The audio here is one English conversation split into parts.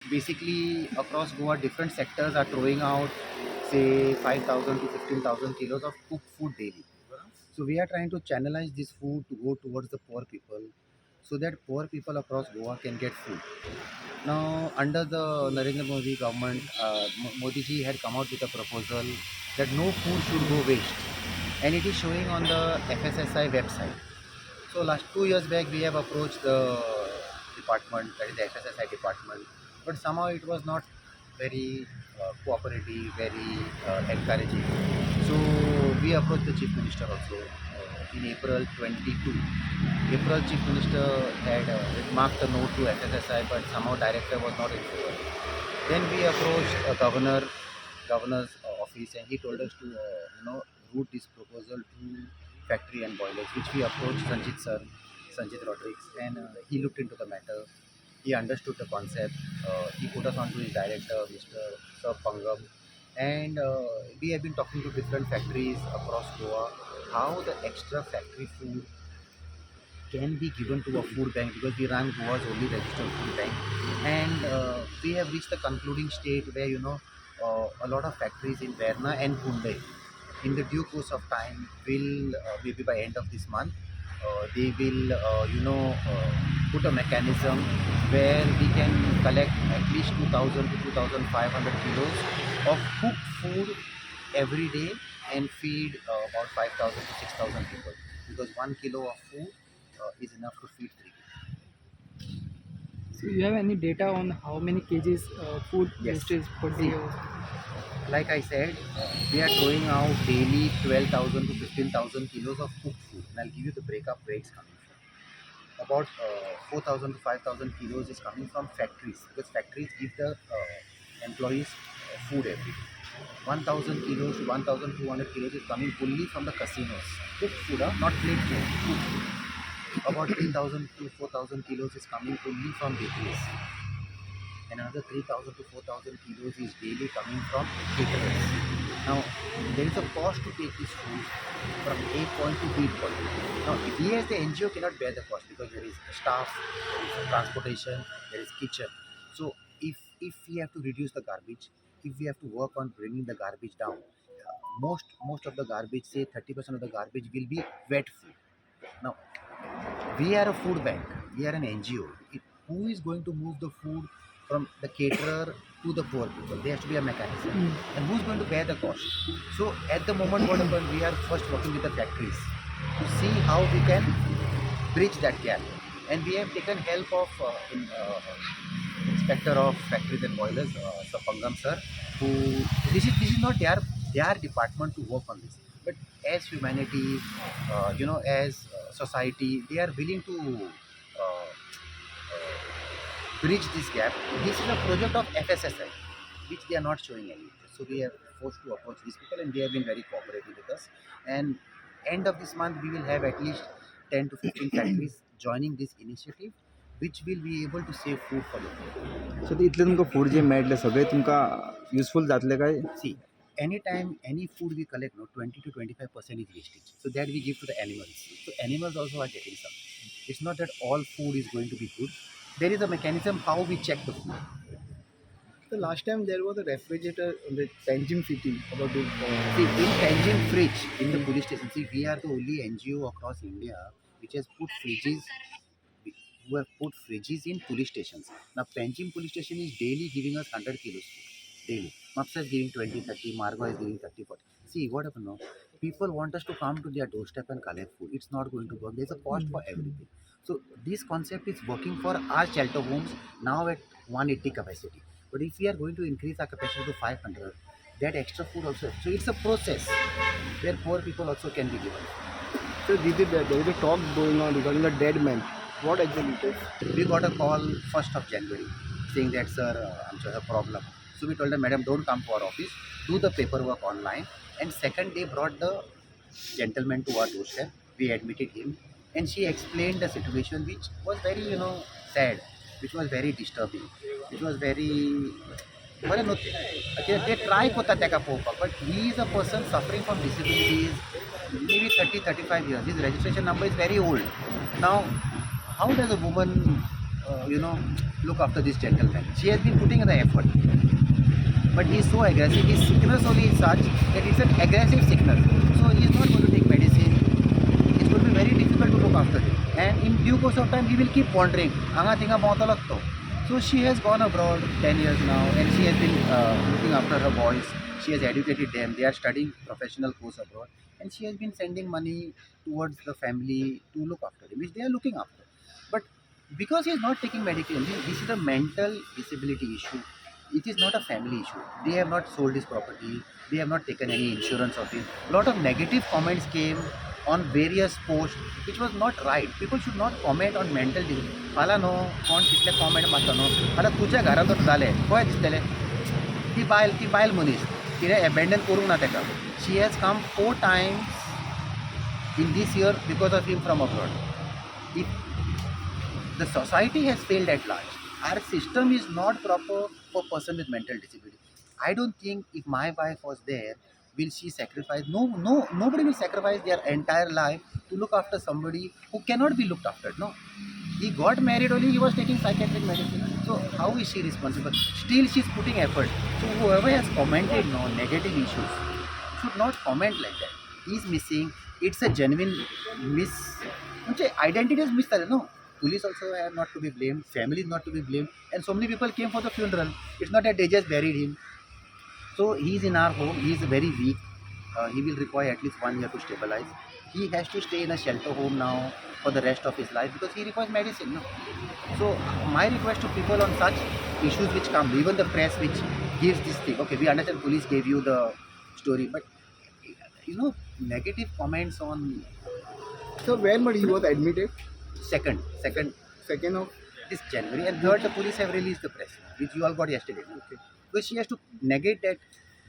Basically, across Goa, different sectors are throwing out, say, 5,000 to 15,000 kilos of cooked food daily. So we are trying to channelize this food to go towards the poor people, so that poor people across Goa can get food. Now, under the Narendra Modi government, Modi ji had come out with a proposal that no food should go waste, and it is showing on the FSSI website. So last 2 years back, we have approached the department, that is the FSSI department, but somehow it was not very cooperative, very encouraging. So we approached the Chief Minister also in April 22. April Chief Minister had marked a note to FSSI, but somehow director was not in favor. Then we approached governor's office, and he told us to route this proposal to factory and boilers, which we approached Sanjit Rodriguez, and he looked into the matter. He understood the concept. He put us on to his director, Mr. Sir Pangam, and we have been talking to different factories across Goa how the extra factory food can be given to a food bank, because we run Goa's only registered food bank, and we have reached the concluding state where a lot of factories in Verna and Pune, in the due course of time, will maybe by end of this month, they will put a mechanism where we can collect at least 2,000 to 2,500 kilos of cooked food every day and feed about 5,000 to 6,000 people, because 1 kilo of food is enough to feed 3 people. So you have any data on how many kgs food Yes. wastage per See, day? like I said, we are throwing out daily 12,000 to 15,000 kilos of cooked food. And I'll give you the breakup where it's coming from. About 4,000 to 5,000 kilos is coming from factories, because factories give the employees food every day. 1,000 kilos to 1,200 kilos is coming fully from the casinos. Cooked food, not plate food, cooked food. About 3,000 to 4,000 kilos is coming only from bakeries, and another 3,000 to 4,000 kilos is daily coming from caterers. Now, there is a cost to take this food from A point to B point. Now, we as the NGO cannot bear the cost, because there is staff, there is transportation, there is kitchen. So, if we have to reduce the garbage, if we have to work on bringing the garbage down, most of the garbage, say 30% of the garbage, will be wet food. Now, we are a food bank, we are an NGO. Who is going to move the food from the caterer to the poor people? There has to be a mechanism. And who's going to bear the cost? So at the moment, what happened, we are first working with the factories to see how we can bridge that gap. And we have taken help of inspector of factories and boilers, Sir Pangam sir, who this is not their department to work on this, but as humanity, as society, they are willing to bridge this gap. This is a project of FSSI, which they are not showing any interest. So we are forced to approach these people, and they have been very cooperative with us. And end of this month, we will have at least 10 to 15 factories joining this initiative, which will be able to save food for the people. सो ते इतले तुमकां food जे मेळटले सगळे तुमकां useful जातले काय? See, anytime any food we collect, 20 to 25% is wastage. So that we give to the animals. So animals also are getting some. It's not that all food is going to be good. There is a mechanism how we check the food. The last time there was a refrigerator in the Panjim city about the See, in Panjim fridge, in the police station, see, we are the only NGO across India which has put fridges, who have put fridges in police stations. Now, Panjim police station is daily giving us 100 kilos food, daily. Mapsa is giving 20, 30, Margo is giving 30, 40. See, what happened now? People want us to come to their doorstep and collect food. It's not going to work. There's a cost for everything. So, this concept is working for our shelter homes now at 180 capacity. But if we are going to increase our capacity to 500, that extra food also. So it's a process where poor people also can be given. so there is a talk going on regarding the dead man. What exactly it is? We got a call 1st of January saying that, sir, I'm sure a problem. So we told them, madam, don't come to our office, do the paperwork online. And second day brought the gentleman to our doorstep. We admitted him, and she explained the situation, which was very, sad, which was very disturbing, which was very. Well, no, they try put that but he is a person suffering from disabilities, maybe 30, 35 years. His registration number is very old. Now, how does a woman look after this gentleman. She has been putting in the effort. But he is so aggressive. His sickness only is such that it's an aggressive sickness. So he is not going to take medicine. It's going to be very difficult to look after him. And in due course of time, he will keep wandering. Anga tinga bahut lagto. So she has gone abroad 10 years now, and she has been looking after her boys. She has educated them. They are studying professional course abroad, and she has been sending money towards the family to look after them, which they are looking after. But because he is not taking medication, this is a mental disability issue. It is not a family issue. They have not sold his property. They have not taken any insurance of it. A lot of negative comments came on various posts, which was not right. People should not comment on mental disease. फाला no कोण कितले comment मारता no आतां तुज्या घरांतूच जालें पळय दिसतलें ती बायल मनीस तिणें एबेंडन करूंक ना ताका. She has come 4 times in this year because of him from abroad. The society has failed at large. Our system is not proper for person with mental disability. I don't think if my wife was there, will she sacrifice? No, nobody will sacrifice their entire life to look after somebody who cannot be looked after. No, he got married only. He was taking psychiatric medicine. So how is she responsible? Still, she's putting effort. So whoever has commented no negative issues should not comment like that. He's missing. It's a genuine miss. Identity is missed. No. Police also are not to be blamed, family is not to be blamed, and so many people came for the funeral. It's not that they just buried him. So he's in our home, he's very weak. He will require at least 1 year to stabilize. He has to stay in a shelter home now for the rest of his life because he requires medicine. No? So my request to people on such issues which come, even the press which gives this thing, okay, we understand police gave you the story, but negative comments on So when but he was admitted? second Of this January, and third the police have released the press, which you all got yesterday. Okay. Because she has to negate that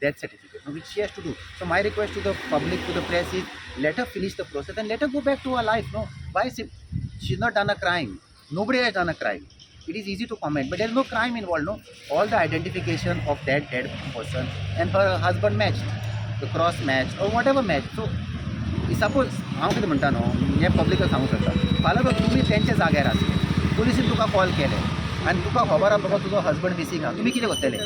death certificate, which she has to do. So my request to the public, to the press is let her finish the process and let her go back to her life. No, why she's not done a crime. Nobody has done a crime. It is easy to comment, but there is no crime involved. No, all the identification of that dead person and her husband matched, the cross matched or whatever matched. So suppose हांव कितें म्हणटा न्हू हें पब्लिकाक सांगूंक शकता फाल्यां तो तुमी तेंच्या जाग्यार आसले पुलिसीन तुका कॉल केले आनी तुका खबर आहा बाबा तुजो हजबंड मिसींग आहा तुमी कितें करतले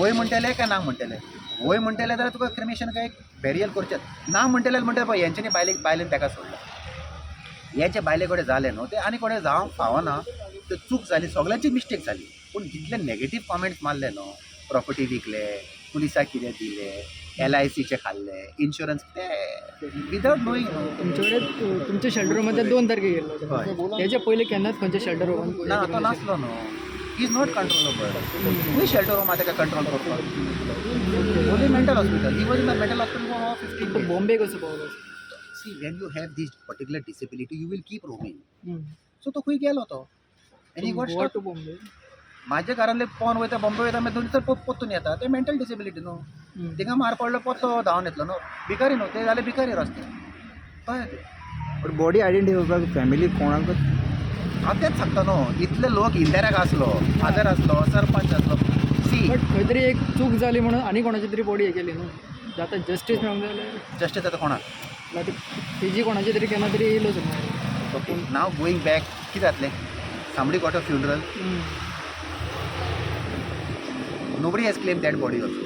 वय म्हणटले काय ना म्हणटले वय म्हणटले जाल्यार तुका क्रिमेशन काय बॅरियल करचें ना म्हणटले पळय हेंच्यांनी बायलेन ताका सोडला हेंचे बायले कडेन जालें न्हू तें आनी कोणें जावंक फावना तें चूक जाली सगळ्यांची मिस्टेक जाली पूण जितले नेगेटीव कॉमेंट्स मारले न्हू प्रॉपर्टी विकले पुलिसाक कितें दिलें LICचे खाल्ले इन्शुरन्स ते विदाउट नोईंग तुमच्याकडे तुमच्या शेल्टर रूमांतल्या 2 तारखेक गेल्लो तेच्या पयलीं केन्नाच खंयच्या शेल्टर रूमान ना तो नासलो न्हू इज नॉट कंट्रोलेबल खूंय शेल्टर रूम ताका कंट्रोल करपाक only mental hospital he was in the mental hospital for 15 days. Bombay कसो पावलो see when you have this particular disability you will keep roaming so तो खंय गेलो तो any he got go to Bombay माझ्या घरातले पोवन वयता बॉम्बे वयता मागीर 2 दिसां पोत्तून येता ते मेंटल डिसेबिलिटी न्हू तिंगा मार पडलो पोत्तो धांवन येतलो न्हू भिकारी न्हू ते जाल्यार भिकारी रस्ते कळ्ळें तें बट बॉडी आयडेंटिफाय करपाक फॅमिली कोणाकच हांव तेच सांगता न्हू इतले लोक इंदिराक आसलो फादर आसलो सरपंच आसलो सी बट खंय तरी एक चूक जाली म्हणून आनी कोणाची तरी बॉडी हे केली न्हू आतां जस्टीस मेळूंक जाय जस्टीस आतां कोणाक तेजी कोणाची तरी केन्ना तरी येयलो समज ओके नाव गोईंग बॅक कितें जातलें somebody got a funeral nobody has claimed that body also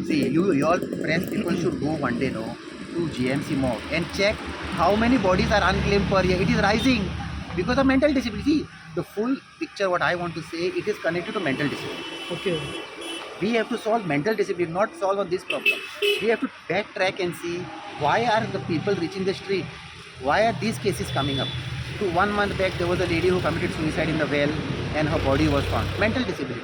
see you all press people should go one day to GMC morgue and check how many bodies are unclaimed per year. It is rising because of mental disability. The full picture what I want to say, it is connected to mental disability. Okay, We have to solve mental disability, not solve on this problem. We have to backtrack and see why are the people reaching the street, why are these cases coming up. To 1 month back there was a lady who committed suicide in the well and her body was found, mental disability.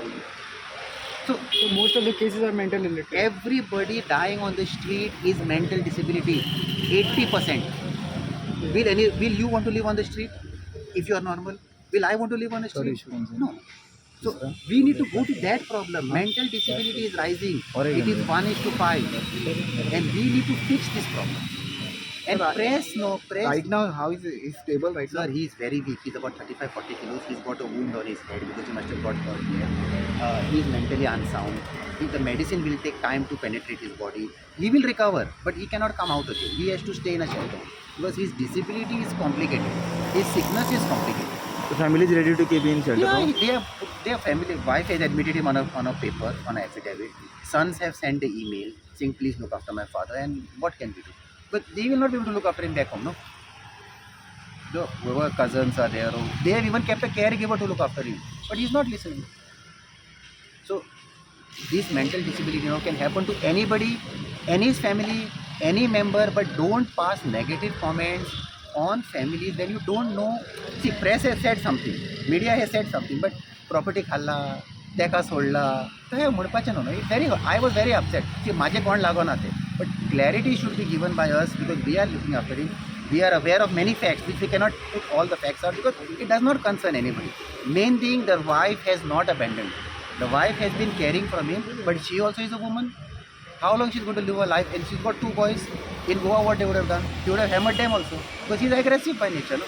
So most of the cases are mental related. everybody dying on the street is mental disability, 80%. Will you want to live on the street if you are normal? Will I want to live on the street? No. So we need to go to that problem. Mental disability is rising. It is 1:5 and we need to fix this problem. And press. Right now, how is he stable right Sir, now? he is very weak. He's about 35-40 kilos. He's got a wound on his head because he must have got hurt here. He is mentally unsound. The medicine will take time to penetrate his body. He will recover, but he cannot come out again. He has to stay in a shelter because his disability is complicated. His sickness is complicated. The family is ready to keep in shelter. Yeah, they are family. Wife has admitted him on a paper, on an affidavit. Sons have sent the email saying, please look after my father. And what can we do? But they will not be able to look after him back home, no? Whoever cousins are there, or they have even kept a caregiver to look after him. But he's not listening. So this mental disability, can happen to anybody, any family, any member, but don't pass negative comments on families when you don't know. See, press has said something, media has said something, but property khalla, teka सोडला, तर हे म्हणपाचें न्हू. It's very, I was very upset. See, माझे कोण लागोना ते. But clarity should be given by us because we are looking after him. We are aware of many facts which we cannot put all the facts out because it does not concern anybody. Main thing, the wife has not abandoned him. The wife has been caring from him, but she also is a woman. How long she's going to live her life? And she's got 2 boys. In Goa, what they would have done? They would have hammered them also. Because he's aggressive by nature. No?